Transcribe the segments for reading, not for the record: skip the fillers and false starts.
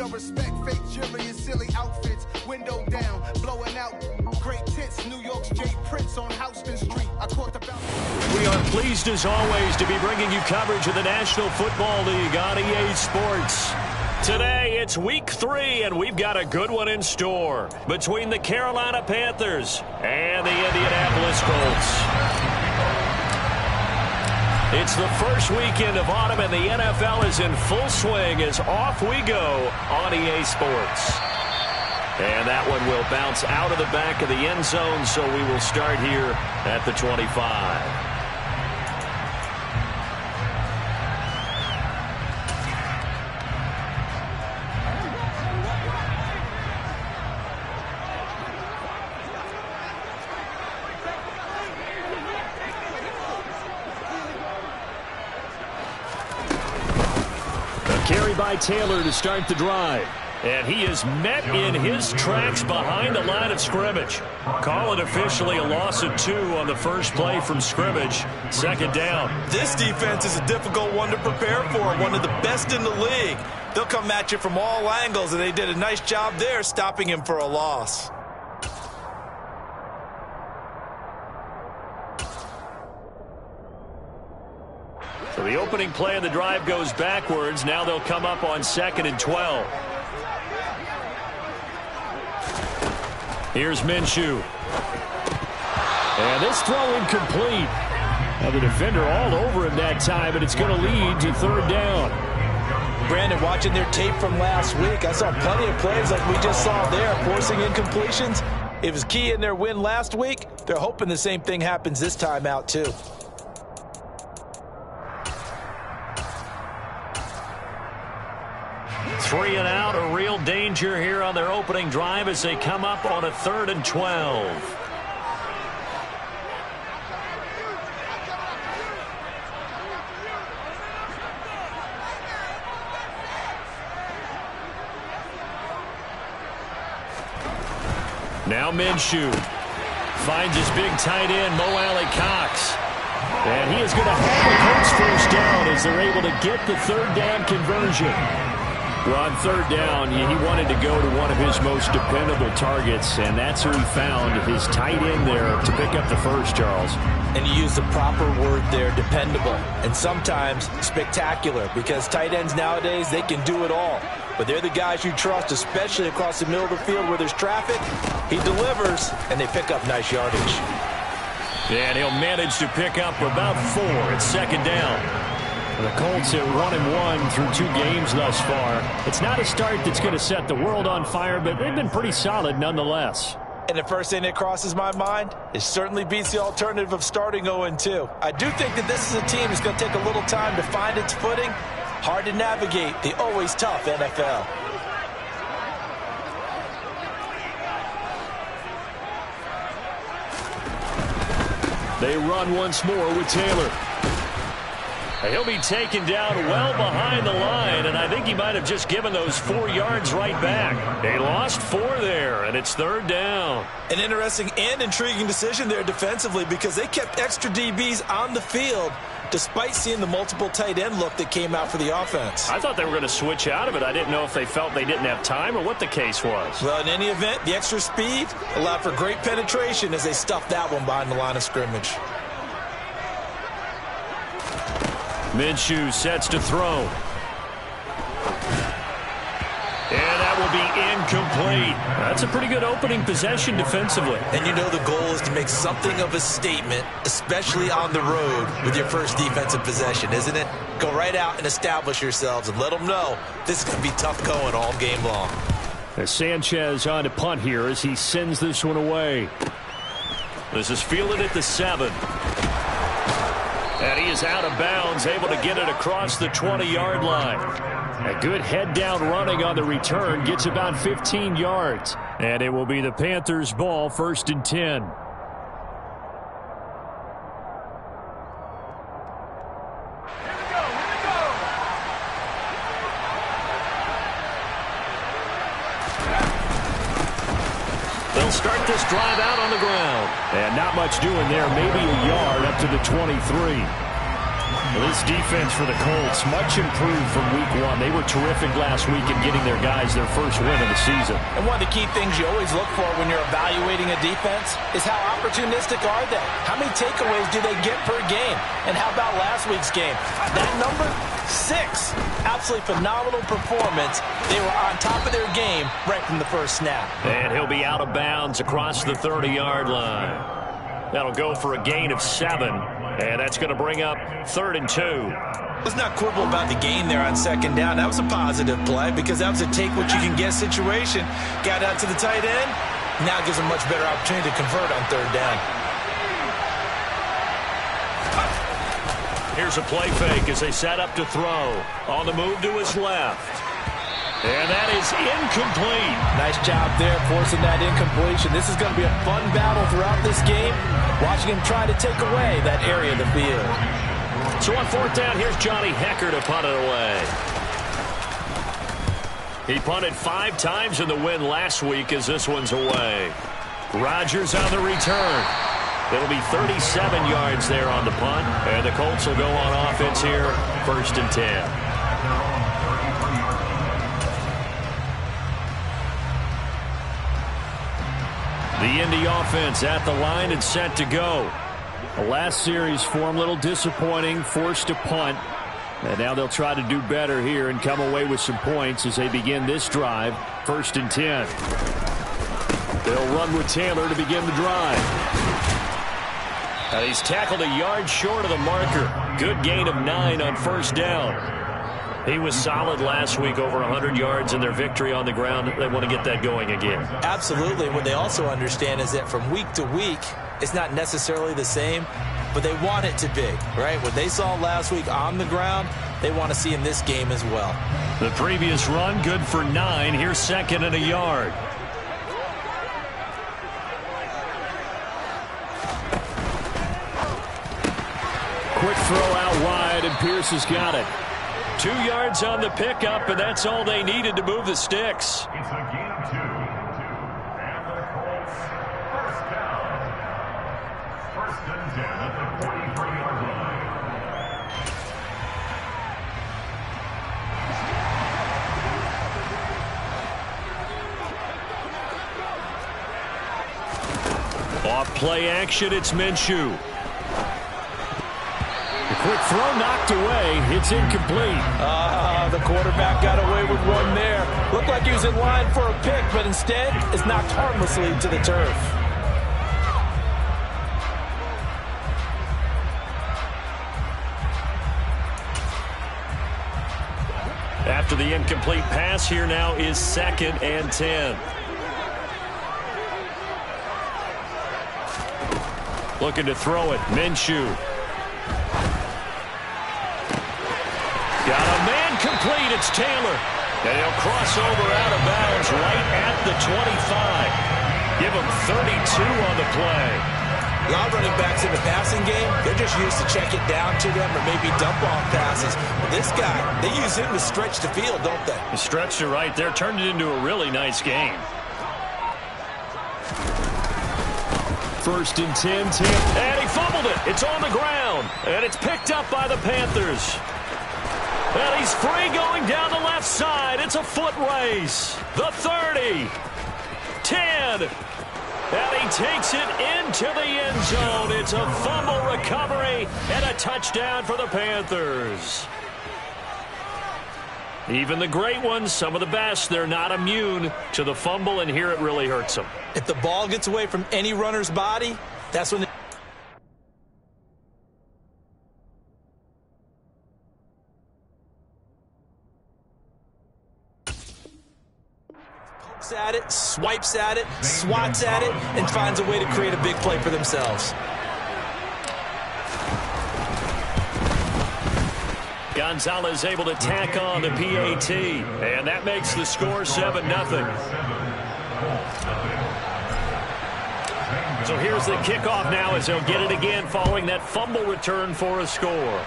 show respect, fake jewelry and silly outfits. Window down, blowing out great tits. New York's Jay Prince on Houston Street. I caught the bounce. We are pleased as always to be bringing you coverage of the National Football League on EA Sports. Today, it's week 3, and we've got a good one in store between the Carolina Panthers and the Indianapolis Colts. It's the first weekend of autumn, and the NFL is in full swing as off we go on EA Sports. And that one will bounce out of the back of the end zone, so we will start here at the 25. Carry by Taylor to start the drive. And he is met in his tracks behind the line of scrimmage. Call it officially a loss of 2 on the first play from scrimmage. Second down. This defense is a difficult one to prepare for. One of the best in the league. They'll come at you from all angles, and they did a nice job there stopping him for a loss. So the opening play of the drive goes backwards. Now they'll come up on 2nd and 12. Here's Minshew. And this throw incomplete. Now the defender all over him that time, and it's going to lead to 3rd down. Brandon, watching their tape from last week, I saw plenty of plays like we just saw there, forcing incompletions. It was key in their win last week. They're hoping the same thing happens this time out, too. Three and out, a real danger here on their opening drive as they come up on a 3rd and 12. Now Minshew finds his big tight end, Mo Alley-Cox. And he is going to have the Colts first down as they're able to get the 3rd down conversion. Well, on 3rd down, he wanted to go to one of his most dependable targets, and that's who he found, his tight end there, to pick up the first, Charles. And you use the proper word there, dependable, and sometimes spectacular, because tight ends nowadays, they can do it all. But they're the guys you trust, especially across the middle of the field where there's traffic. He delivers, and they pick up nice yardage. And he'll manage to pick up about 4 at 2nd down. The Colts at 1-1 through 2 games thus far. It's not a start that's going to set the world on fire, but they've been pretty solid nonetheless. And the first thing that crosses my mind is certainly beats the alternative of starting 0-2. I do think that this is a team that's going to take a little time to find its footing. Hard to navigate the always tough NFL. They run once more with Taylor. He'll be taken down well behind the line, and I think he might have just given those 4 yards right back. They lost 4 there, and it's 3rd down. An interesting and intriguing decision there defensively because they kept extra DBs on the field despite seeing the multiple tight end look that came out for the offense. I thought they were going to switch out of it. I didn't know if they felt they didn't have time or what the case was. Well, in any event, the extra speed allowed for great penetration as they stuffed that one behind the line of scrimmage. Minshew sets to throw. And that will be incomplete. That's a pretty good opening possession defensively. And you know the goal is to make something of a statement, especially on the road with your first defensive possession, isn't it? Go right out and establish yourselves and let them know this is going to be tough going all game long. As Sanchez on to punt here as he sends this one away. This is fielded at the 7. And he is out of bounds, able to get it across the 20-yard line. A good head-down running on the return, gets about 15 yards. And it will be the Panthers' ball, 1st and 10. They'll start this drive out on the ground. And not much doing there, maybe a yard up to the 23. Well, this defense for the Colts, much improved from week one. They were terrific last week in getting their guys their first win of the season. And one of the key things you always look for when you're evaluating a defense is how opportunistic are they? How many takeaways do they get per game? And how about last week's game? That number, 6. Absolutely phenomenal performance. They were on top of their game right from the first snap. And he'll be out of bounds across the 30-yard line. That'll go for a gain of 7. And that's going to bring up 3rd and 2. Let's not quibble about the gain there on 2nd down. That was a positive play because that was a take-what-you-can-get situation. Got out to the tight end. Now it gives them a much better opportunity to convert on 3rd down. Here's a play fake as they set up to throw. On the move to his left. And that is incomplete. Nice job there forcing that incompletion. This is going to be a fun battle throughout this game. Watching him try to take away that area of the field. So on 4th down, here's Johnny Hekker to punt it away. He punted 5 times in the win last week as this one's away. Rodgers on the return. It'll be 37 yards there on the punt. And the Colts will go on offense here, 1st and 10. The Indy offense at the line and set to go. The last series form a little disappointing, forced to punt. And now they'll try to do better here and come away with some points as they begin this drive, 1st and 10. They'll run with Taylor to begin the drive. And he's tackled a yard short of the marker. Good gain of 9 on 1st down. He was solid last week, over 100 yards in their victory on the ground. They want to get that going again. Absolutely. What they also understand is that from week to week, it's not necessarily the same, but they want it to be, right? What they saw last week on the ground, they want to see in this game as well. The previous run, good for 9. Here's 2nd and a yard. Quick throw out wide, and Pierce has got it. 2 yards on the pickup, and that's all they needed to move the sticks. It's a gain of 2. And the Colts, 1st down. 1st and 10 at the 43-yard line. Off play action, it's Minshew. Quick throw knocked away. It's incomplete. The quarterback got away with one there. Looked like he was in line for a pick, but instead it's knocked harmlessly to the turf. After the incomplete pass, here now is 2nd and 10. Looking to throw it. Minshew. Got a man complete. It's Taylor. And he'll cross over out of bounds right at the 25. Give him 32 on the play. A lot of running backs in the passing game, they're just used to check it down to them or maybe dump off passes. But this guy, they use him to stretch the field, don't they? He stretched it right there, turned it into a really nice game. 1st and 10, and he fumbled it. It's on the ground, and it's picked up by the Panthers. And he's free going down the left side. It's a foot race. The 30, 10, and he takes it into the end zone. It's a fumble recovery and a touchdown for the Panthers. Even the great ones, some of the best, they're not immune to the fumble, and here it really hurts them. If the ball gets away from any runner's body, that's when pokes at it, swipes at it, swats at it, and finds a way to create a big play for themselves. Gonzalez able to tack on the PAT, and that makes the score 7-0. So here's the kickoff now as they'll get it again following that fumble return for a score.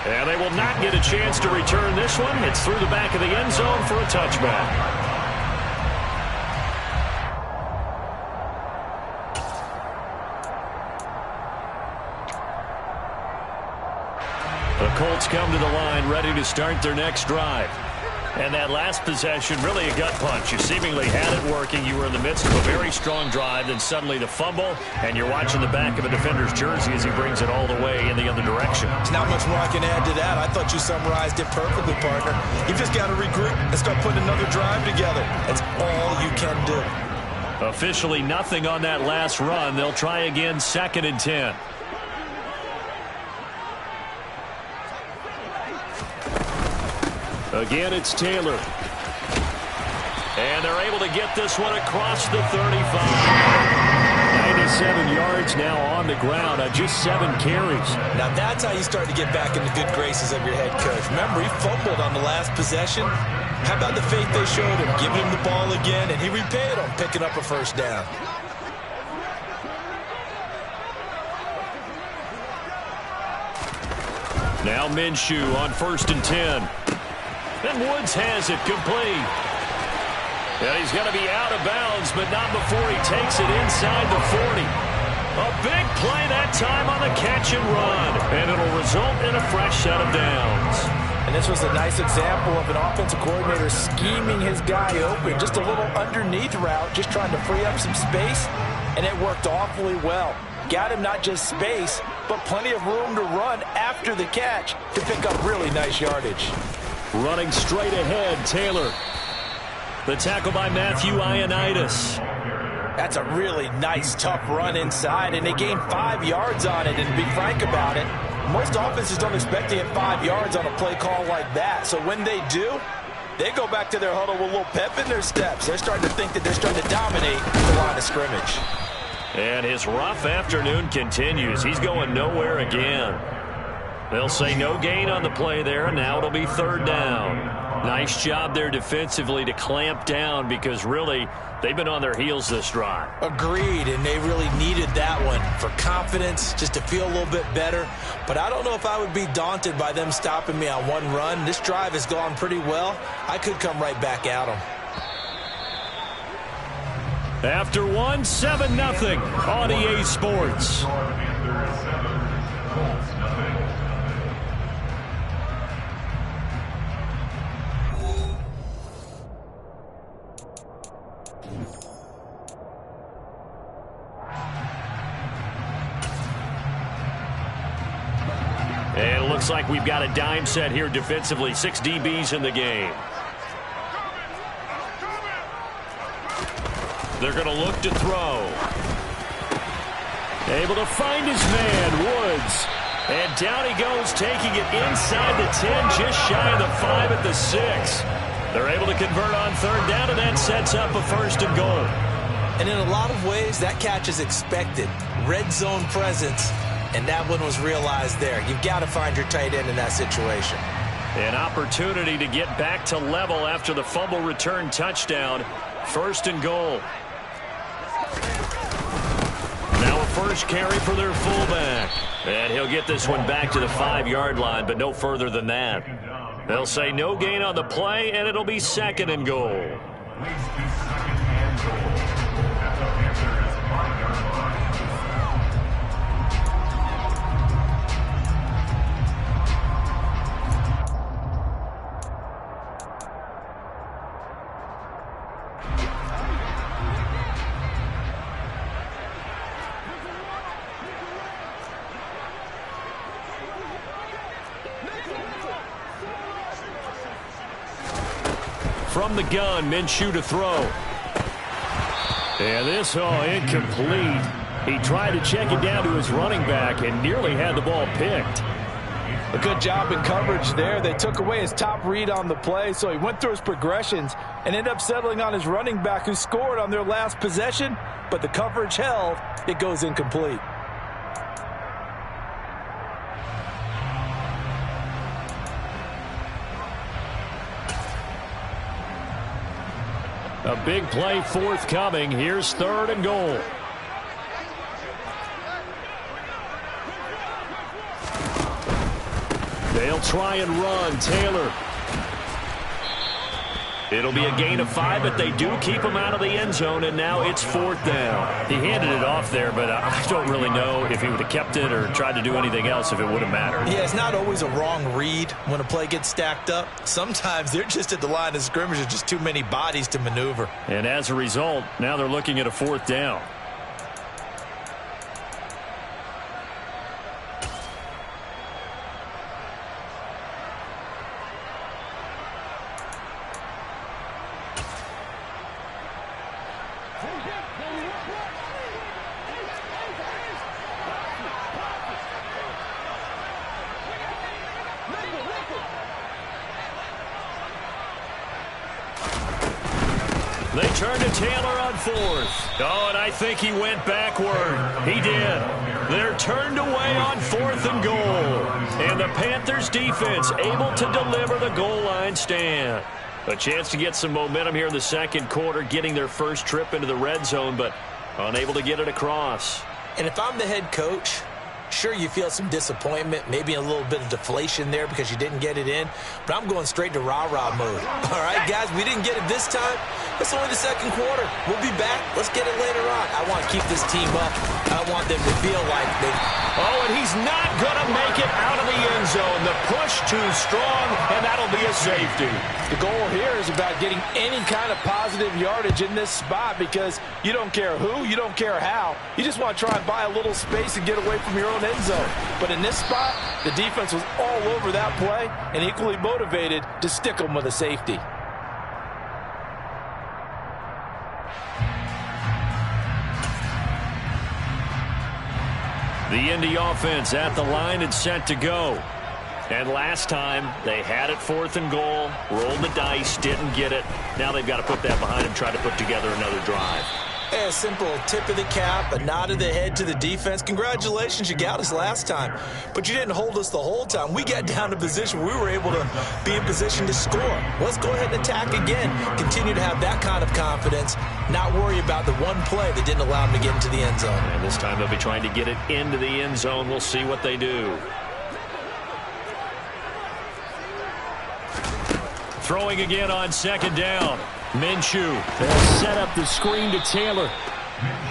And they will not get a chance to return this one. It's through the back of the end zone for a touchback. The Colts come to the line ready to start their next drive. And that last possession, really a gut punch. You seemingly had it working. You were in the midst of a very strong drive, then suddenly the fumble, and you're watching the back of a defender's jersey as he brings it all the way in the other direction. There's not much more I can add to that. I thought you summarized it perfectly, partner. You've just got to regroup and start putting another drive together. That's all you can do. Officially nothing on that last run. They'll try again, 2nd and 10. Again, it's Taylor. And they're able to get this one across the 35. 97 yards now on the ground on just 7 carries. Now that's how you start to get back in the good graces of your head coach. Remember, he fumbled on the last possession. How about the faith they showed him, giving him the ball again, and he repaid them, picking up a first down. Now Minshew on 1st and 10. And Woods has it complete. And he's going to be out of bounds, but not before he takes it inside the 40. A big play that time on the catch and run. And it'll result in a fresh set of downs. And this was a nice example of an offensive coordinator scheming his guy open. Just a little underneath route, just trying to free up some space. And it worked awfully well. Got him not just space, but plenty of room to run after the catch to pick up really nice yardage. Running straight ahead, Taylor. The tackle by Matthew Ioannidis. That's a really nice, tough run inside, and they gained 5 yards on it. And to be frank about it, most offenses don't expect to get 5 yards on a play call like that. So when they do, they go back to their huddle with a little pep in their steps. They're starting to think that they're starting to dominate the line of scrimmage. And his rough afternoon continues. He's going nowhere again. They'll say no gain on the play there, and now it'll be 3rd down. Nice job there defensively to clamp down because really they've been on their heels this drive. Agreed, and they really needed that one for confidence, just to feel a little bit better. But I don't know if I would be daunted by them stopping me on one run. This drive has gone pretty well. I could come right back at them. After one, 7-0 on EA Sports. And it looks like we've got a dime set here defensively. 6 DBs in the game. They're going to look to throw. Able to find his man, Woods. And down he goes, taking it inside the 10, just shy of the 5 at the 6. They're able to convert on 3rd down, and that sets up a 1st and goal. And in a lot of ways, that catch is expected. Red zone presence. And that one was realized there. You've got to find your tight end in that situation. An opportunity to get back to level after the fumble return touchdown. 1st and goal. Now a first carry for their fullback. And he'll get this one back to the 5-yard line, but no further than that. They'll say no gain on the play, and it'll be 2nd and goal. From the gun, Minshew to throw. And this, incomplete. He tried to check it down to his running back and nearly had the ball picked. A good job in coverage there. They took away his top read on the play, so he went through his progressions and ended up settling on his running back who scored on their last possession, but the coverage held. It goes incomplete. A big play forthcoming. Here's 3rd and goal. They'll try and run. Taylor. It'll be a gain of 5, but they do keep him out of the end zone, and now it's 4th down. He handed it off there, but I don't really know if he would have kept it or tried to do anything else if it would have mattered. Yeah, it's not always a wrong read when a play gets stacked up. Sometimes they're just at the line of scrimmage. There's just too many bodies to maneuver. And as a result, now they're looking at a 4th down. They turn to Taylor on 4th. Oh, and I think he went backward. He did. They're turned away on 4th and goal. And the Panthers defense able to deliver the goal line stand. A chance to get some momentum here in the second quarter, getting their first trip into the red zone, but unable to get it across. And if I'm the head coach, sure, you feel some disappointment, maybe a little bit of deflation there because you didn't get it in, but I'm going straight to rah-rah mode. All right, guys, we didn't get it this time. It's only the second quarter. We'll be back. Let's get it later on. I want to keep this team up. I want them to feel like they... Oh, and he's not going to make it out of the end zone. The push too strong, and that'll be a safety. The goal here is about getting any kind of positive yardage in this spot because you don't care who, you don't care how. You just want to try and buy a little space and get away from your own end zone. But in this spot, the defense was all over that play and equally motivated to stick them with a safety. The Indy offense at the line and set to go. And last time, they had it 4th and goal, rolled the dice, didn't get it. Now they've got to put that behind them, try to put together another drive. A simple tip of the cap, a nod of the head to the defense. Congratulations, you got us last time. But you didn't hold us the whole time. We got down to position. We were able to be in position to score. Let's go ahead and attack again. Continue to have that kind of confidence. Not worry about the one play that didn't allow them to get into the end zone. And this time they'll be trying to get it into the end zone. We'll see what they do. Throwing again on 2nd down. Minshew has set up the screen to Taylor.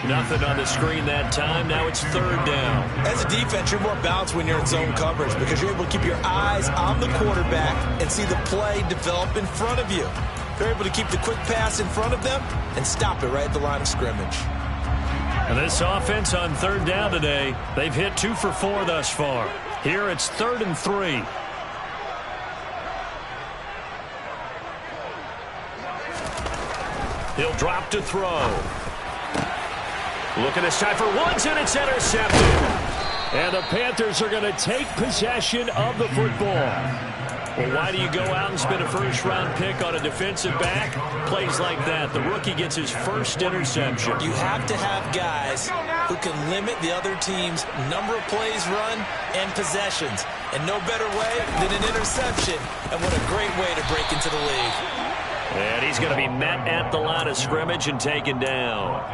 Nothing on the screen that time. Now it's 3rd down. As a defense, you're more balanced when you're in zone coverage because you're able to keep your eyes on the quarterback and see the play develop in front of you. They're able to keep the quick pass in front of them and stop it right at the line of scrimmage. And this offense on 3rd down today, they've hit 2 for 4 thus far. Here it's 3rd and 3. He'll drop to throw. Looking this time for Woods, and it's intercepted. And the Panthers are going to take possession of the football. Well, why do you go out and spend a first-round pick on a defensive back? Plays like that. The rookie gets his first interception. You have to have guys who can limit the other team's number of plays run and possessions. And no better way than an interception. And what a great way to break into the league. And he's going to be met at the line of scrimmage and taken down.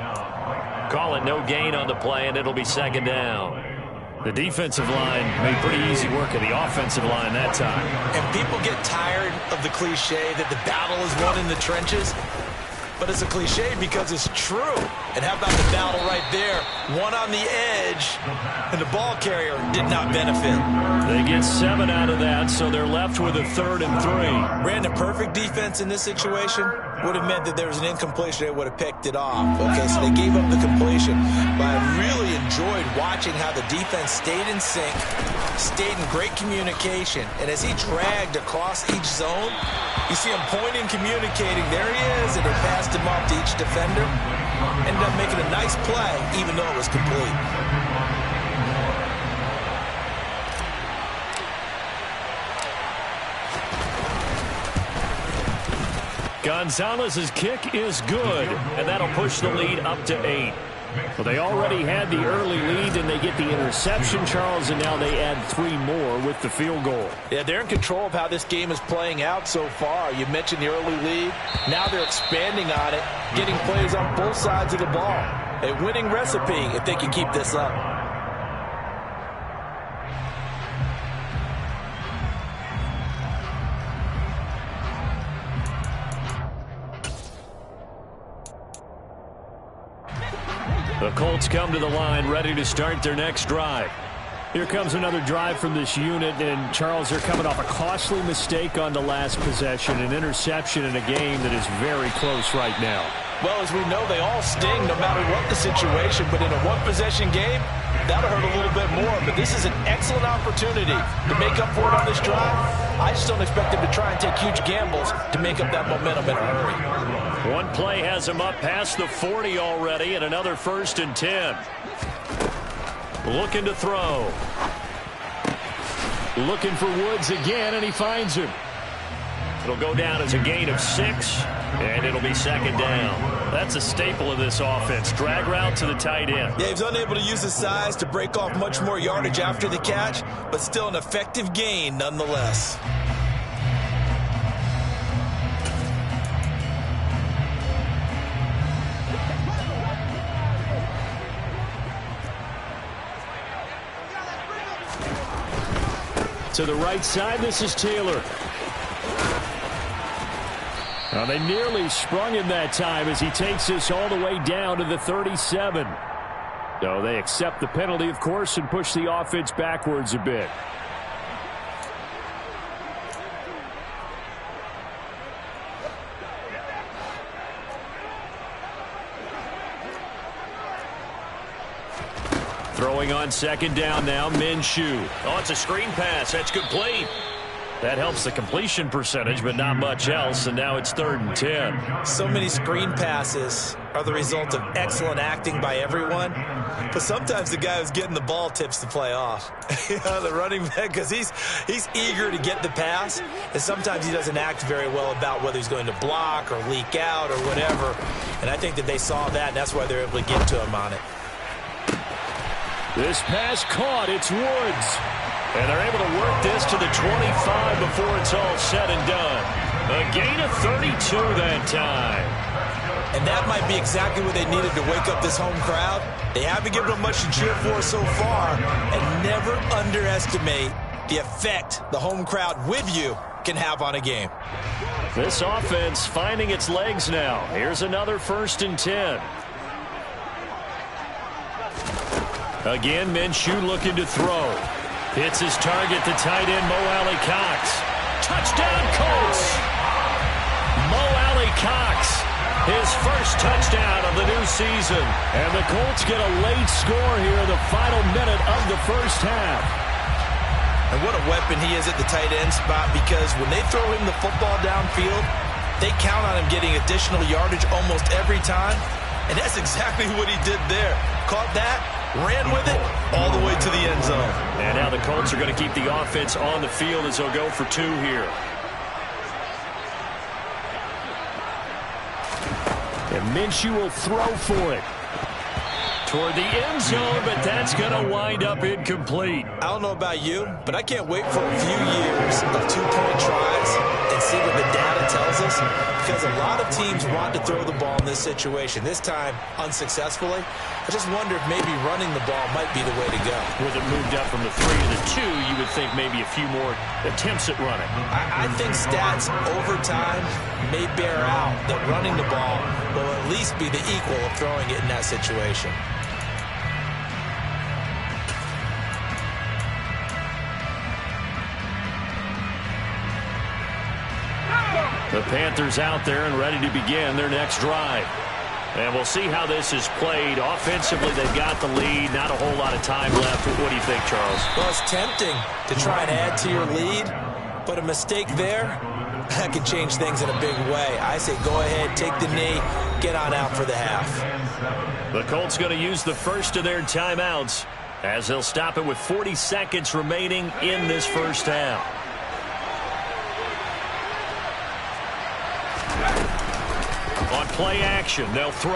Call it no gain on the play, and it'll be 2nd down. The defensive line made pretty easy work of the offensive line that time. And people get tired of the cliche that the battle is won in the trenches. But it's a cliche because it's true. And how about the battle right there? One on the edge, and the ball carrier did not benefit. They get 7 out of that, so they're left with a 3rd and 3. Brandon, perfect defense in this situation would have meant that there was an incompletion. They would have picked it off. Okay, so they gave up the completion. But I really enjoyed watching how the defense stayed in sync, stayed in great communication. And as he dragged across each zone, you see him pointing, communicating. There he is, and they passed him off to each defender. Ended up making a nice play, even though it was complete. Gonzalez's kick is good, and that'll push the lead up to 8. Well, they already had the early lead, and they get the interception, Charles, and now they add 3 more with the field goal. Yeah, they're in control of how this game is playing out so far. You mentioned the early lead. Now they're expanding on it, getting plays on both sides of the ball. A winning recipe if they can keep this up. The Colts come to the line, ready to start their next drive. Here comes another drive from this unit, and Charles, they're coming off a costly mistake on the last possession, an interception in a game that is very close right now. Well, as we know, they all sting no matter what the situation, but in a one-possession game, that'll hurt a little bit more. But this is an excellent opportunity to make up for it on this drive. I just don't expect them to try and take huge gambles to make up that momentum in a hurry. One play has him up past the 40 already, and another 1st and 10. Looking to throw. Looking for Woods again, and he finds him. It'll go down as a gain of 6, and it'll be 2nd down. That's a staple of this offense. Drag route to the tight end. Yeah, he's unable to use his size to break off much more yardage after the catch, but still an effective gain nonetheless. To the right side, this is Taylor. Now they nearly sprung him that time as he takes this all the way down to the 37. So they accept the penalty, of course, and push the offense backwards a bit. Throwing on 2nd down now, Minshew. Oh, it's a screen pass. That's complete. That helps the completion percentage, but not much else, and now it's 3rd and 10. So many screen passes are the result of excellent acting by everyone, but sometimes the guy who's getting the ball tips the play off. The running back, because he's eager to get the pass, and sometimes he doesn't act very well about whether he's going to block or leak out or whatever, and I think that they saw that, and that's why they're able to get to him on it. This pass caught. It's Woods. And they're able to work this to the 25 before it's all said and done. A gain of 32 that time. And that might be exactly what they needed to wake up this home crowd. They haven't given them much to cheer for so far. And never underestimate the effect the home crowd with you can have on a game. This offense finding its legs now. Here's another 1st and 10. Again, Minshew looking to throw. Hits his target, the tight end, Mo Alley-Cox. Touchdown, Colts! Mo Alley-Cox, his first touchdown of the new season. And the Colts get a late score here in the final minute of the first half. And what a weapon he is at the tight end spot, because when they throw him the football downfield, they count on him getting additional yardage almost every time. And that's exactly what he did there. Caught that, ran with it, all the way to the end zone. And now the Colts are going to keep the offense on the field as they'll go for 2 here. And Minshew will throw for it. Toward the end zone, but that's going to wind up incomplete. I don't know about you, but I can't wait for a few years of 2-point tries and see what the data tells us, because a lot of teams want to throw the ball in this situation. This time, unsuccessfully. I just wonder if maybe running the ball might be the way to go. With it moved up from the 3 to the 2, you would think maybe a few more attempts at running. I think stats over time may bear out that running the ball will at least be the equal of throwing it in that situation. The Panthers out there and ready to begin their next drive. And we'll see how this is played. Offensively, they've got the lead. Not a whole lot of time left. What do you think, Charles? Well, it's tempting to try and add to your lead, but a mistake there, that could change things in a big way. I say go ahead, take the knee, get on out for the half. The Colts going to use the first of their timeouts as they'll stop it with 40 seconds remaining in this first half. On play action, they'll throw.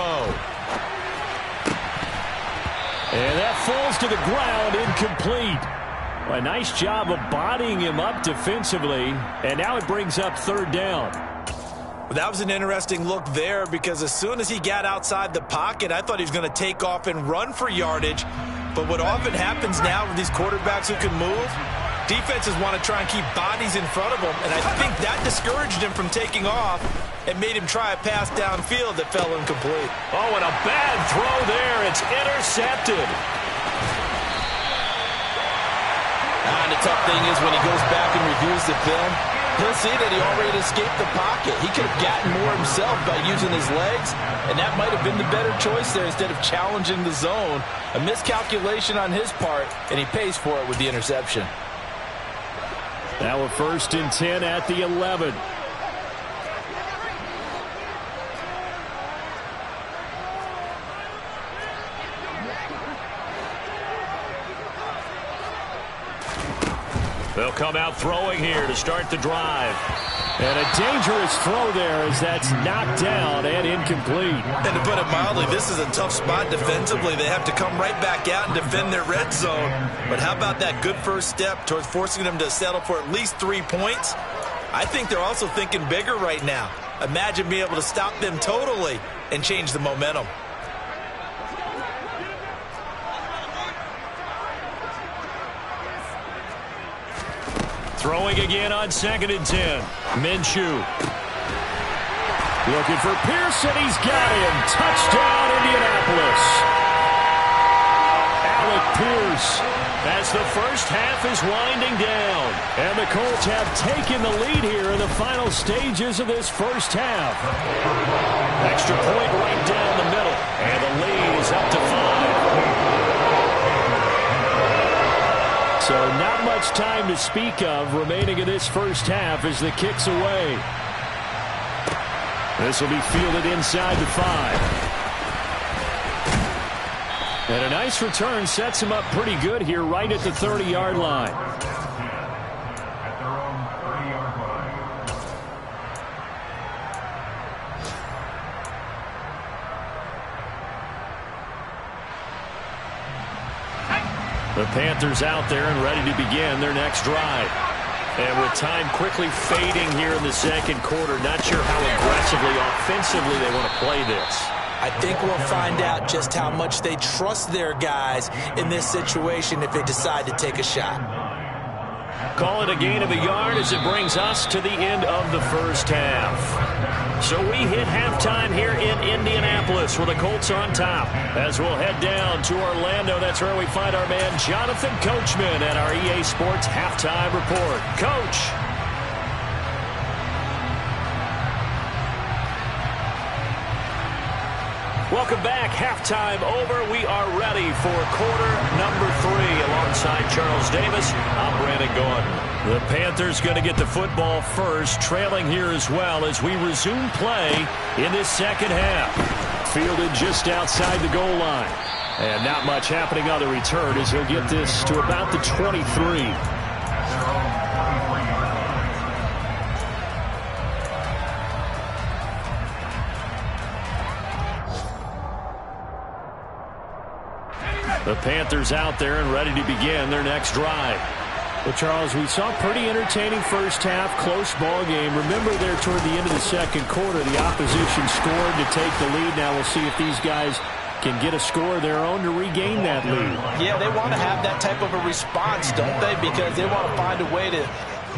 And that falls to the ground, incomplete. A nice job of bodying him up defensively, and now it brings up 3rd down. Well, that was an interesting look there, because as soon as he got outside the pocket, I thought he was going to take off and run for yardage. But what often happens now with these quarterbacks who can move, defenses want to try and keep bodies in front of them, and I think that discouraged him from taking off. and made him try a pass downfield that fell incomplete. Oh, and a bad throw there. It's intercepted. And the tough thing is when he goes back and reviews the film, he'll see that he already escaped the pocket. He could have gotten more himself by using his legs, and that might have been the better choice there instead of challenging the zone. A miscalculation on his part, and he pays for it with the interception. Now a 1st and 10 at the 11. They'll come out throwing here to start the drive. And a dangerous throw there as that's knocked down and incomplete. And to put it mildly, this is a tough spot defensively. They have to come right back out and defend their red zone. But how about that good first step towards forcing them to settle for at least 3 points? I think they're also thinking bigger right now. Imagine being able to stop them totally and change the momentum. Throwing again on 2nd and 10. Minshew. Looking for Pearson. He's got him. Touchdown, Indianapolis. Alec Pierce as the first half is winding down. And the Colts have taken the lead here in the final stages of this first half. Extra point right down the middle. And the lead is up to 5. So not much time to speak of remaining in this first half as the kick's away. This will be fielded inside the 5. And a nice return sets him up pretty good here right at the 30-yard line. At their own 30-yard line. The Panthers out there and ready to begin their next drive. And with time quickly fading here in the second quarter, not sure how aggressively, offensively they want to play this. I think we'll find out just how much they trust their guys in this situation if they decide to take a shot. Call it a gain of a yard as it brings us to the end of the first half. So we hit halftime here in Indianapolis with the Colts on top. As we'll head down to Orlando, that's where we find our man Jonathan Coachman at our EA Sports Halftime Report. Coach. Welcome back. Halftime over. We are ready for quarter number 3. Alongside Charles Davis, I'm Brandon Gordon. The Panthers going to get the football first, trailing here as well as we resume play in this second half. Fielded just outside the goal line. And not much happening on the return as he'll get this to about the 23. The Panthers out there and ready to begin their next drive. Well, Charles, we saw a pretty entertaining first half, close ball game. Remember there toward the end of the second quarter, the opposition scored to take the lead. Now we'll see if these guys can get a score of their own to regain that lead. Yeah, they want to have that type of a response, don't they? Because they want to find a way to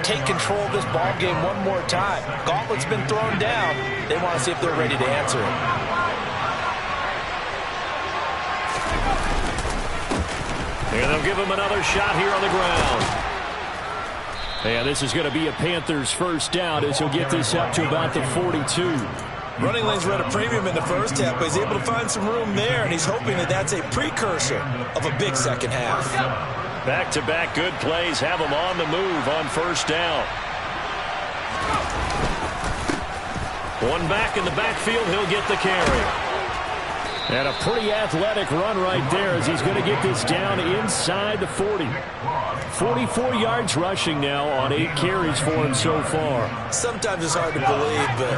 take control of this ball game one more time. Gauntlet's been thrown down. They want to see if they're ready to answer it. And they'll give him another shot here on the ground. And this is going to be a Panthers first down as he'll get this up to about the 42. Running lanes were at a premium in the first half, but he's able to find some room there, and he's hoping that that's a precursor of a big second half. Back-to-back good plays have him on the move on first down. One back in the backfield, he'll get the carry. And a pretty athletic run right there as he's going to get this down inside the 40. 44 yards rushing now on 8 carries for him so far. Sometimes it's hard to believe, but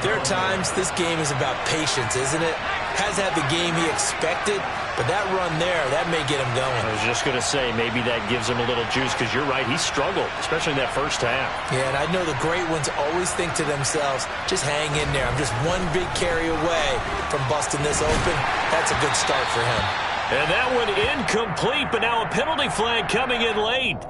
there are times this game is about patience, isn't it? Has had the game he expected, but that run there, that may get him going. I was just going to say, maybe that gives him a little juice because you're right, he struggled, especially in that first half. Yeah, and I know the great ones always think to themselves, just hang in there. I'm just one big carry away from busting this open. That's a good start for him. And that one incomplete, but now a penalty flag coming in late.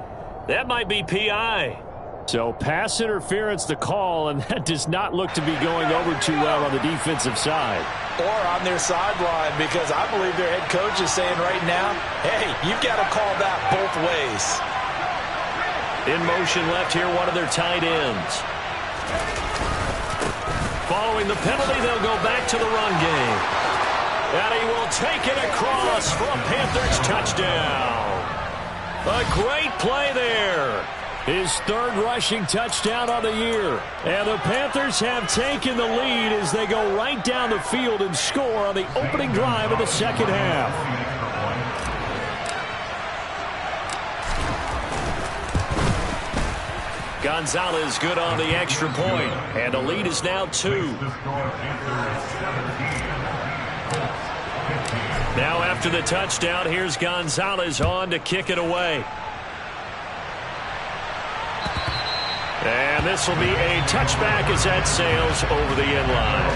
That might be PI. So pass interference the call, and that does not look to be going over too well on the defensive side. Or on their sideline, because I believe their head coach is saying right now, hey, you've got to call that both ways. In motion left here, one of their tight ends. Following the penalty, they'll go back to the run game. And he will take it across for a Panthers touchdown. A great play there. His third rushing touchdown on the year. And the Panthers have taken the lead as they go right down the field and score on the opening drive of the second half. Gonzalez good on the extra point. And the lead is now 2. Now after the touchdown, here's Gonzalez on to kick it away. And this will be a touchback as that sails over the end line.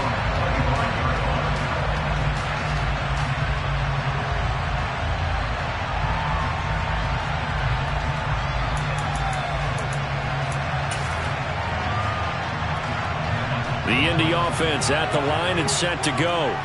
The Indy offense at the line and set to go.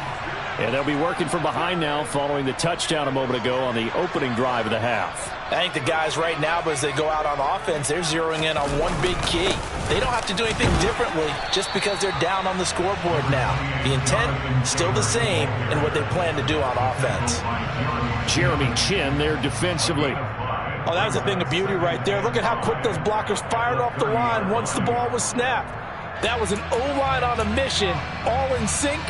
And they'll be working from behind now following the touchdown a moment ago on the opening drive of the half. I think the guys right now, but as they go out on offense, they're zeroing in on one big key. They don't have to do anything differently just because they're down on the scoreboard now. The intent still the same in what they plan to do on offense. Jeremy Chinn there defensively. Oh, that was a thing of beauty right there. Look at how quick those blockers fired off the line once the ball was snapped. That was an O-line on a mission, all in sync.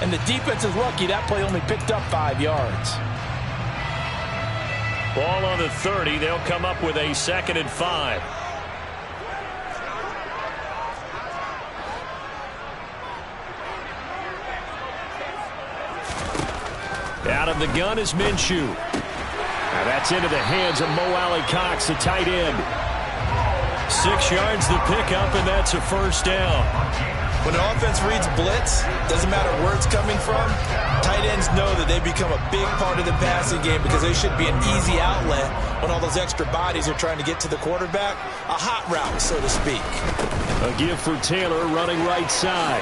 And the defense is lucky that play only picked up 5 yards. Ball on the 30. They'll come up with a 2nd and 5. Out of the gun is Minshew. Now that's into the hands of Mo Alley-Cox, the tight end. 6 yards the pickup, and that's a first down. When an offense reads blitz, doesn't matter where it's coming from, tight ends know that they become a big part of the passing game because they should be an easy outlet when all those extra bodies are trying to get to the quarterback. A hot route, so to speak. A give for Taylor running right side.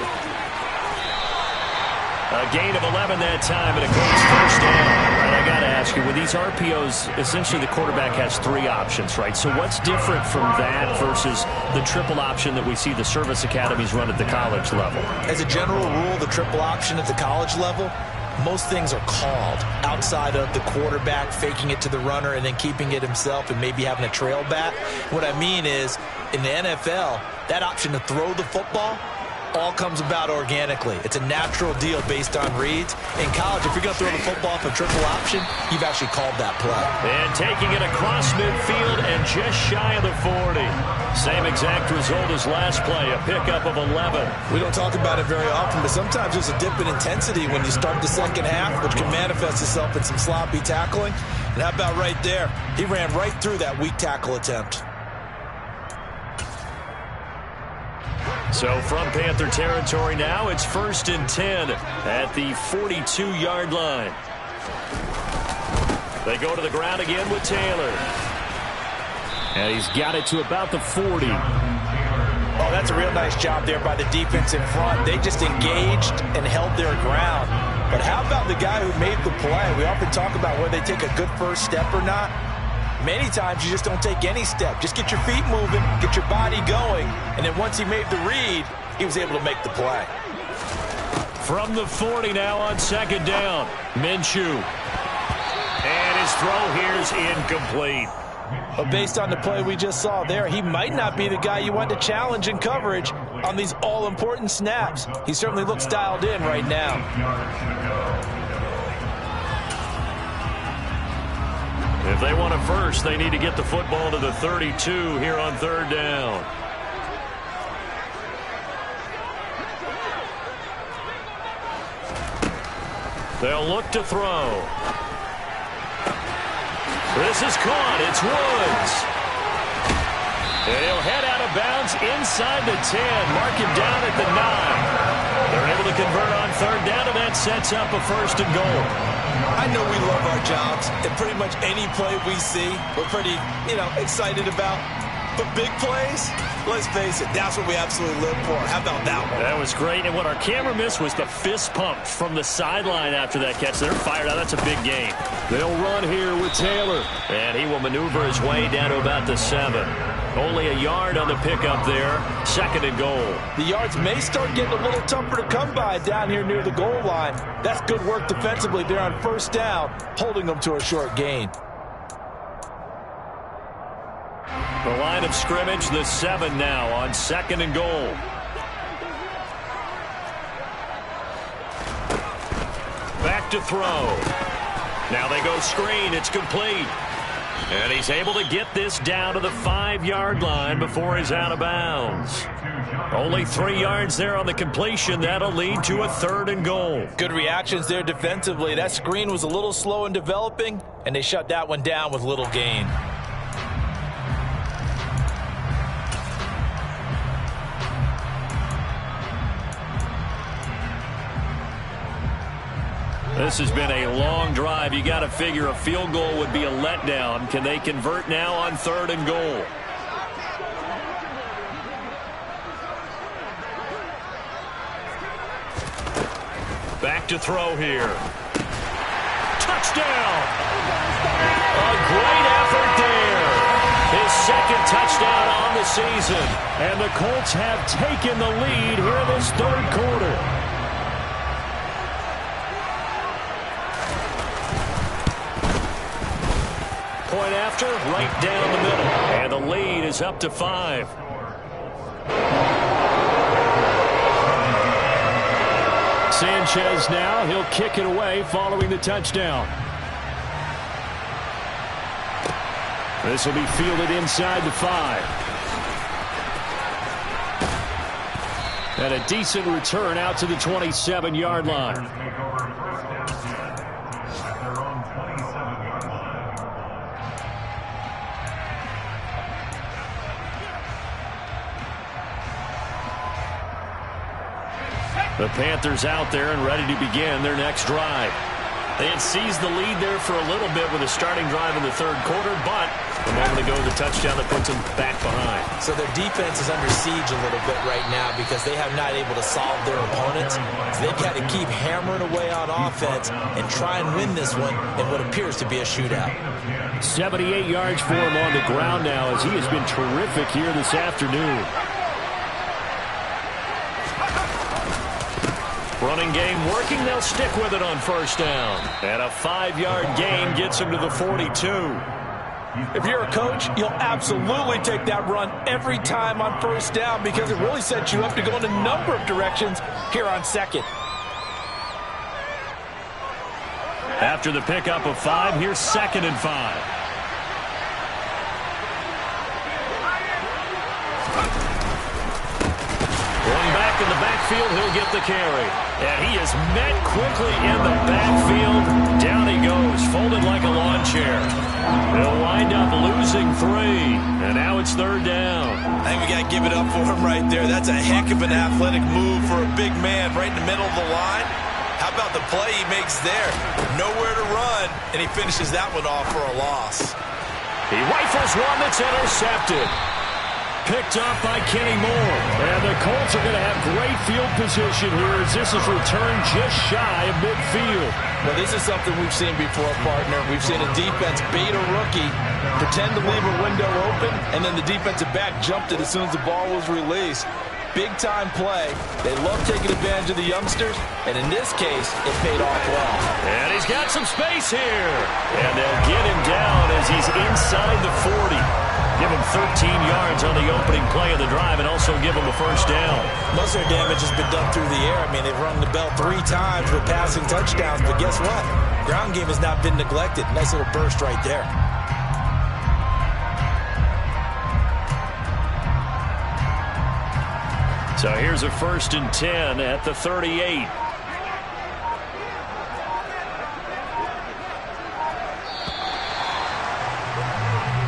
A gain of 11 that time, and a Colts first down. And I got to ask you, with these RPOs, essentially the quarterback has 3 options, right? So what's different from that versus the triple option that we see the service academies run at the college level? As a general rule, the triple option at the college level, most things are called outside of the quarterback faking it to the runner and then keeping it himself and maybe having a trail back. What I mean is, in the NFL, that option to throw the football all comes about organically. It's a natural deal based on reads. In college, if you're going to throw the football off a triple option, you've actually called that play. And taking it across midfield and just shy of the 40. Same exact result as last play, a pickup of 11. We don't talk about it very often, but sometimes there's a dip in intensity when you start the second half, which can manifest itself in some sloppy tackling. And how about right there? He ran right through that weak tackle attempt. So from Panther territory now, it's 1st and 10 at the 42-yard line. They go to the ground again with Taylor. And he's got it to about the 40. Oh, that's a real nice job there by the defense in front. They just engaged and held their ground. But how about the guy who made the play? We often talk about whether they take a good first step or not. Many times you just don't take any step. Just get your feet moving, get your body going, and then once he made the read, he was able to make the play. From the 40 now on 2nd down, Minshew. And his throw here is incomplete. But based on the play we just saw there, he might not be the guy you want to challenge in coverage on these all-important snaps. He certainly looks dialed in right now. If they want a first, they need to get the football to the 32 here on 3rd down. They'll look to throw. This is caught. It's Woods. And he'll head out of bounds inside the 10. Mark him down at the 9. They're able to convert on 3rd down, and that sets up a 1st and goal. I know we love our jobs, and pretty much any play we see, we're pretty, excited about. But big plays, let's face it, that's what we absolutely live for. How about that one? That was great, and what our camera missed was the fist pump from the sideline after that catch. They're fired out. That's a big game. They'll run here with Taylor, and he will maneuver his way down to about the 7. Only a yard on the pickup there. 2nd and goal. The yards may start getting a little tougher to come by down here near the goal line. That's good work defensively there on 1st down, holding them to a short gain. The line of scrimmage, the 7 now on 2nd and goal. Back to throw. Now they go screen. It's complete. And he's able to get this down to the 5-yard line before he's out of bounds. Only 3 yards there on the completion. That'll lead to a 3rd and goal. Good reactions there defensively. That screen was a little slow in developing, and they shut that one down with little gain. This has been a long drive. You got to figure a field goal would be a letdown. Can they convert now on 3rd and goal? Back to throw here. Touchdown! A great effort there. His 2nd touchdown on the season. And the Colts have taken the lead here in this 3rd quarter. Point after, right down the middle. And the lead is up to 5. Sanchez now, he'll kick it away following the touchdown. This will be fielded inside the 5. And a decent return out to the 27-yard line. The Panthers out there and ready to begin their next drive. They had seized the lead there for a little bit with a starting drive in the 3rd quarter, but a moment ago the touchdown that puts them back behind. So their defense is under siege a little bit right now because they have not able to solve their opponents. So they've got to keep hammering away on offense and try and win this one in what appears to be a shootout. 78 yards for him on the ground now as he has been terrific here this afternoon. Running game working. They'll stick with it on 1st down. And a 5-yard gain gets him to the 42. If you're a coach, you'll absolutely take that run every time on 1st down because it really sets you up to go in a number of directions here on 2nd. After the pickup of 5, here's 2nd and 5. In the backfield, he'll get the carry. And he is met quickly in the backfield. Down he goes, folded like a lawn chair. They'll wind up losing 3. And now it's 3rd down. I think we got to give it up for him right there. That's a heck of an athletic move for a big man right in the middle of the line. How about the play he makes there? Nowhere to run, and he finishes that one off for a loss. He rifles one that's intercepted. Picked up by Kenny Moore. And the Colts are going to have great field position here as this is returned just shy of midfield. Well, this is something we've seen before, partner. We've seen a defense bait a rookie, pretend to leave a window open, and then the defensive back jumped it as soon as the ball was released. Big-time play. They love taking advantage of the youngsters, and in this case, it paid off well. And he's got some space here. And they'll get him down as he's inside the 40. Give him 13 yards on the opening play of the drive and also give him a 1st down. Most of their damage has been done through the air. I mean, they've rung the bell 3 times with passing touchdowns, but guess what? Ground game has not been neglected. Nice little burst right there. So here's a 1st and 10 at the 38.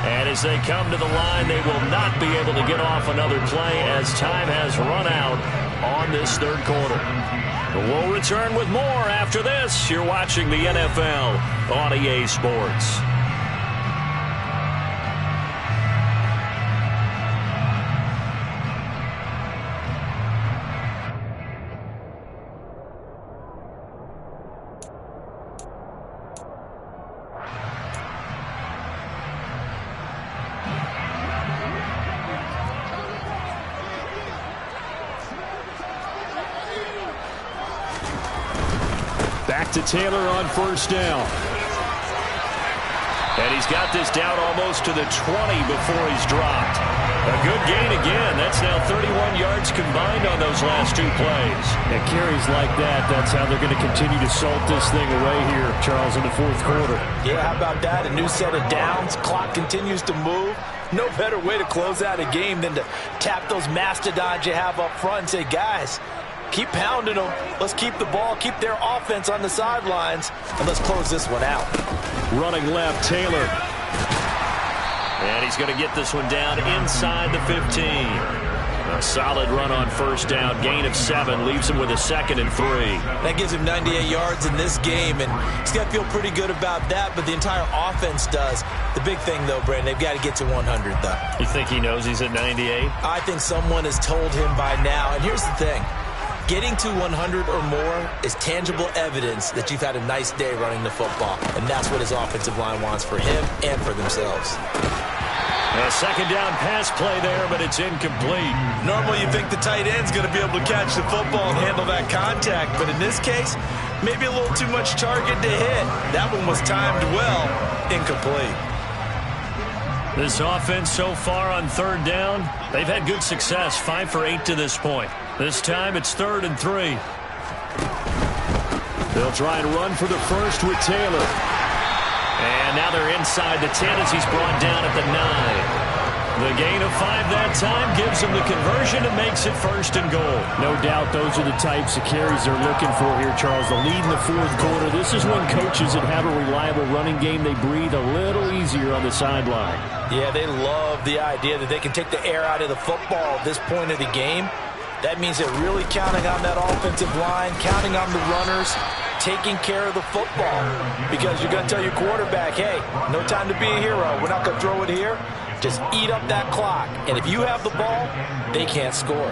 And as they come to the line, they will not be able to get off another play as time has run out on this 3rd quarter. We'll return with more after this. You're watching the NFL on EA Sports. Back to Taylor on first down. And he's got this down almost to the 20 before he's dropped. A good gain again. That's now 31 yards combined on those last 2 plays. And carries like that, that's how they're going to continue to salt this thing away here, Charles, in the fourth quarter. Yeah, how about that? A new set of downs. Clock continues to move. No better way to close out a game than to tap those mastodons you have up front and say, guys, keep pounding them. Let's keep the ball, keep their offense on the sidelines, and let's close this one out. Running left, Taylor. And he's going to get this one down inside the 15. A solid run on first down. Gain of 7 leaves him with a 2nd and 3. That gives him 98 yards in this game, and he's got to feel pretty good about that, but the entire offense does. The big thing, though, Brandon, they've got to get to 100, though. You think he knows he's at 98? I think someone has told him by now, and here's the thing. Getting to 100 or more is tangible evidence that you've had a nice day running the football, and that's what his offensive line wants for him and for themselves. A second down pass play there, but it's incomplete. Normally you think the tight end's going to be able to catch the football and handle that contact, but in this case, maybe a little too much target to hit. That one was timed well, incomplete. This offense so far on third down, they've had good success, 5 for 8 to this point. This time it's 3rd and 3. They'll try and run for the first with Taylor. And now they're inside the 10 as he's brought down at the 9. The gain of 5 that time gives him the conversion and makes it 1st and goal. No doubt those are the types of carries they're looking for here, Charles. The lead in the fourth quarter. This is when coaches that have a reliable running game, they breathe a little easier on the sideline. Yeah, they love the idea that they can take the air out of the football at this point of the game. That means they're really counting on that offensive line, counting on the runners, taking care of the football. Because you're going to tell your quarterback, hey, no time to be a hero. We're not going to throw it here. Just eat up that clock. And if you have the ball, they can't score.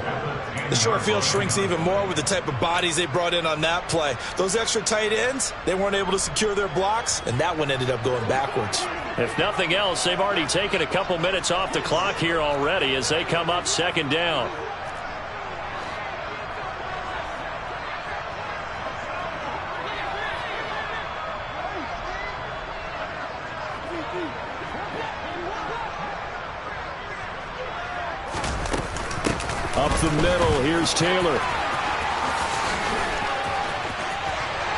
The short field shrinks even more with the type of bodies they brought in on that play. Those extra tight ends, they weren't able to secure their blocks, and that one ended up going backwards. If nothing else, they've already taken a couple minutes off the clock here already as they come up 2nd down. Up the middle, here's Taylor.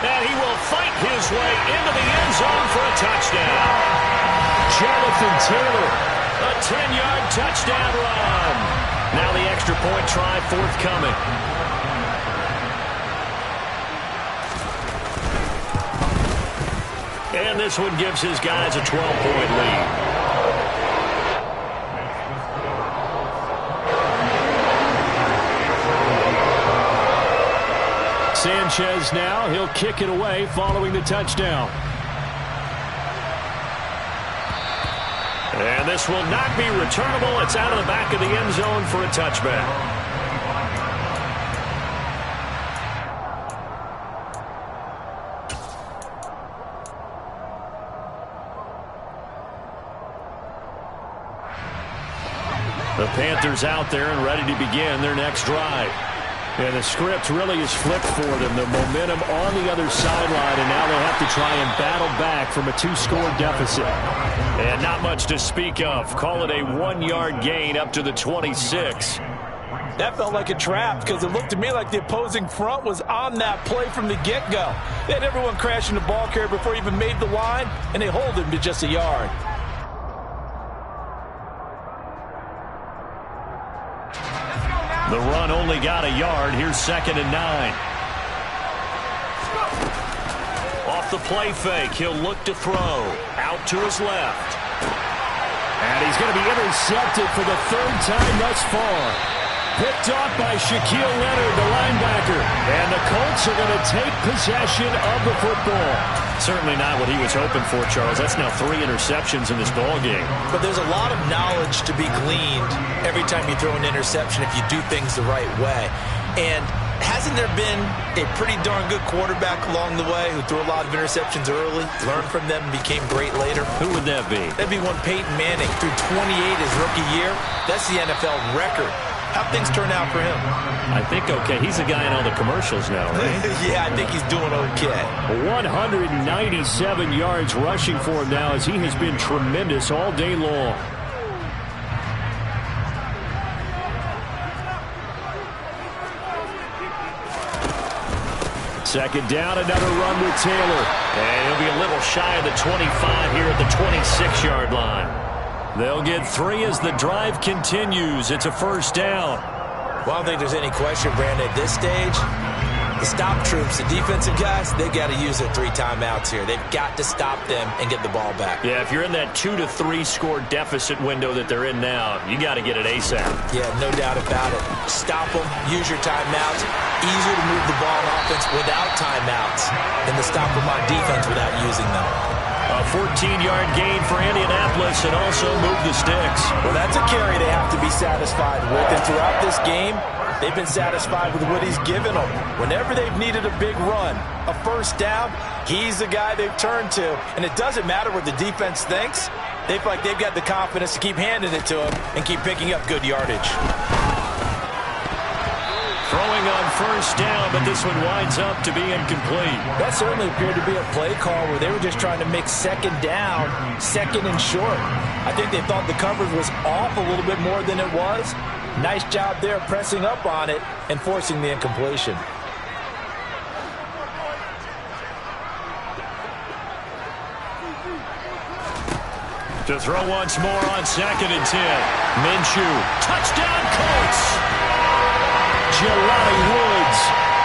And he will fight his way into the end zone for a touchdown. Jonathan Taylor, a 10-yard touchdown run. Now the extra point try forthcoming. And this one gives his guys a 12-point lead. Sanchez now, he'll kick it away following the touchdown. And this will not be returnable. It's out of the back of the end zone for a touchback. The Panthers out there and ready to begin their next drive. And the script really is flipped for them. The momentum on the other sideline, and now they have to try and battle back from a 2-score deficit. And not much to speak of. Call it a 1-yard gain up to the 26. That felt like a trap because it looked to me like the opposing front was on that play from the get-go. They had everyone crashing the ball carrier before he even made the line, and they hold him to just a yard. The run only got a yard. Here's 2nd and 9. Off the play fake, he'll look to throw. Out to his left. And he's going to be intercepted for the 3rd time thus far. Picked off by Shaquille Leonard, the linebacker. And the Colts are going to take possession of the football. Certainly not what he was hoping for, Charles. That's now 3 interceptions in this ball game. But there's a lot of knowledge to be gleaned every time you throw an interception if you do things the right way. And hasn't there been a pretty darn good quarterback along the way who threw a lot of interceptions early, learned from them, and became great later? Who would that be? That'd be one Peyton Manning. Threw 28 his rookie year. That's the NFL record. How'd things turn out for him? I think okay. He's a guy in all the commercials now, right? Yeah, I think he's doing okay. 197 yards rushing for him now as he has been tremendous all day long. Second down, another run with Taylor. And he'll be a little shy of the 25 here at the 26-yard line. They'll get 3 as the drive continues. It's a first down. Well, I don't think there's any question, Brandon, at this stage. The stop troops, the defensive guys, they got to use their 3 timeouts here. They've got to stop them and get the ball back. Yeah, if you're in that 2 to 3 score deficit window that they're in now, you got to get it ASAP. Yeah, no doubt about it. Stop them, use your timeouts. Easier to move the ball on offense without timeouts than to stop them on defense without using them. A 14-yard gain for Indianapolis and also move the sticks. Well, that's a carry they have to be satisfied with. And throughout this game, they've been satisfied with what he's given them. Whenever they've needed a big run, a first down, he's the guy they've turned to. And it doesn't matter what the defense thinks. They feel like they've got the confidence to keep handing it to him and keep picking up good yardage. Throwing on first down, but this one winds up to be incomplete. That certainly appeared to be a play call where they were just trying to make second down, second and short. I think they thought the coverage was off a little bit more than it was. Nice job there pressing up on it and forcing the incompletion. To throw once more on 2nd and 10. Minshew. Touchdown, Colts! Jelani Woods,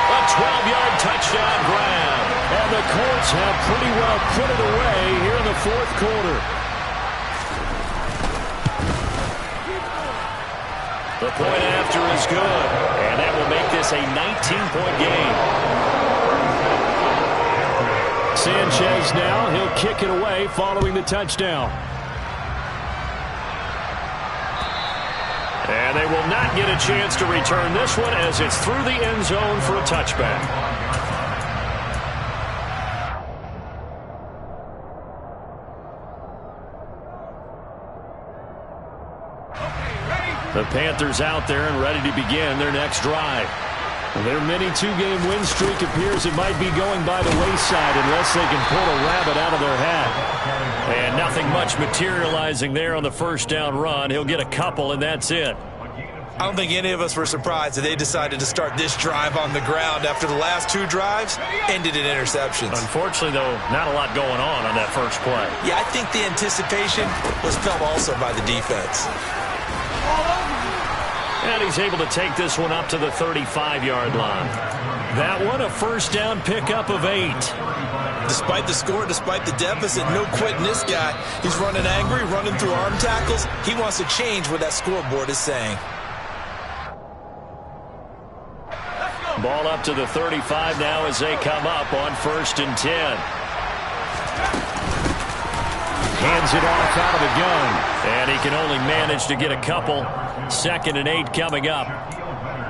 a 12-yard touchdown grab. And the Colts have pretty well put it away here in the 4th quarter. The point after is good, and that will make this a 19-point game. Sanchez now, he'll kick it away following the touchdown. And they will not get a chance to return this one as it's through the end zone for a touchback. The Panthers out there and ready to begin their next drive. Their mini 2-game win streak appears it might be going by the wayside unless they can pull a rabbit out of their hat. And nothing much materializing there on the first down run. He'll get a couple, and that's it. I don't think any of us were surprised that they decided to start this drive on the ground after the last 2 drives ended in interceptions. Unfortunately, though, not a lot going on that first play. Yeah, I think the anticipation was felt also by the defense. And he's able to take this one up to the 35-yard line. That one, a first down pickup of 8. Despite the score, despite the deficit, no quitting this guy. He's running angry, running through arm tackles. He wants to change what that scoreboard is saying. Ball up to the 35 now as they come up on 1st and 10. Hands it off out of the gun. And he can only manage to get a couple. 2nd and 8 coming up.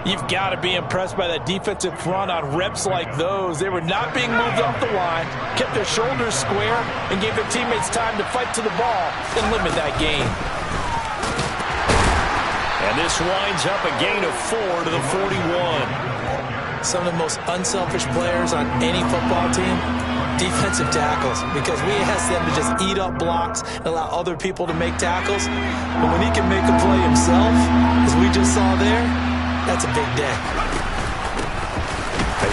You've got to be impressed by that defensive front on reps like those. They were not being moved off the line, kept their shoulders square, and gave their teammates time to fight to the ball and limit that gain. And this winds up a gain of 4 to the 41. Some of the most unselfish players on any football team, defensive tackles, because we ask them to just eat up blocks and allow other people to make tackles. But when he can make a play himself, as we just saw there, that's a big day.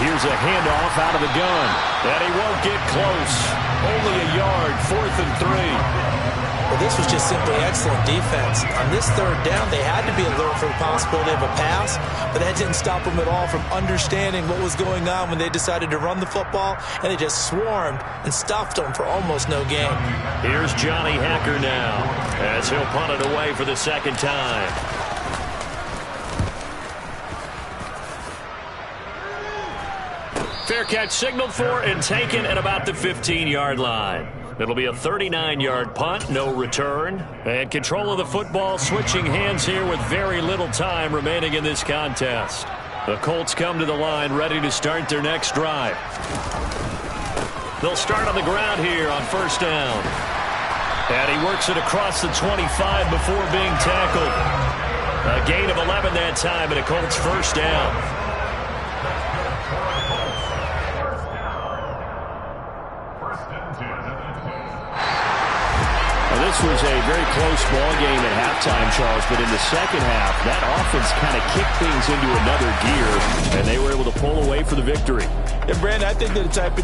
Here's a handoff out of the gun. And he won't get close. Only a yard, 4th and 3. Well, this was just simply excellent defense. On this 3rd down, they had to be alert for the possibility of a pass, but that didn't stop them at all from understanding what was going on when they decided to run the football, and they just swarmed and stuffed them for almost no gain. Here's Johnny Hacker now as he'll punt it away for the 2nd time. Fair catch signaled for and taken at about the 15-yard line. It'll be a 39-yard punt, no return. And control of the football switching hands here with very little time remaining in this contest. The Colts come to the line ready to start their next drive. They'll start on the ground here on 1st down. And he works it across the 25 before being tackled. A gain of 11 that time, and a Colts first down. Now, this was a very close ball game at halftime, Charles, but in the second half, that offense kind of kicked things into another gear, and they were able to pull away for the victory. And, Brandon, I think they're the type of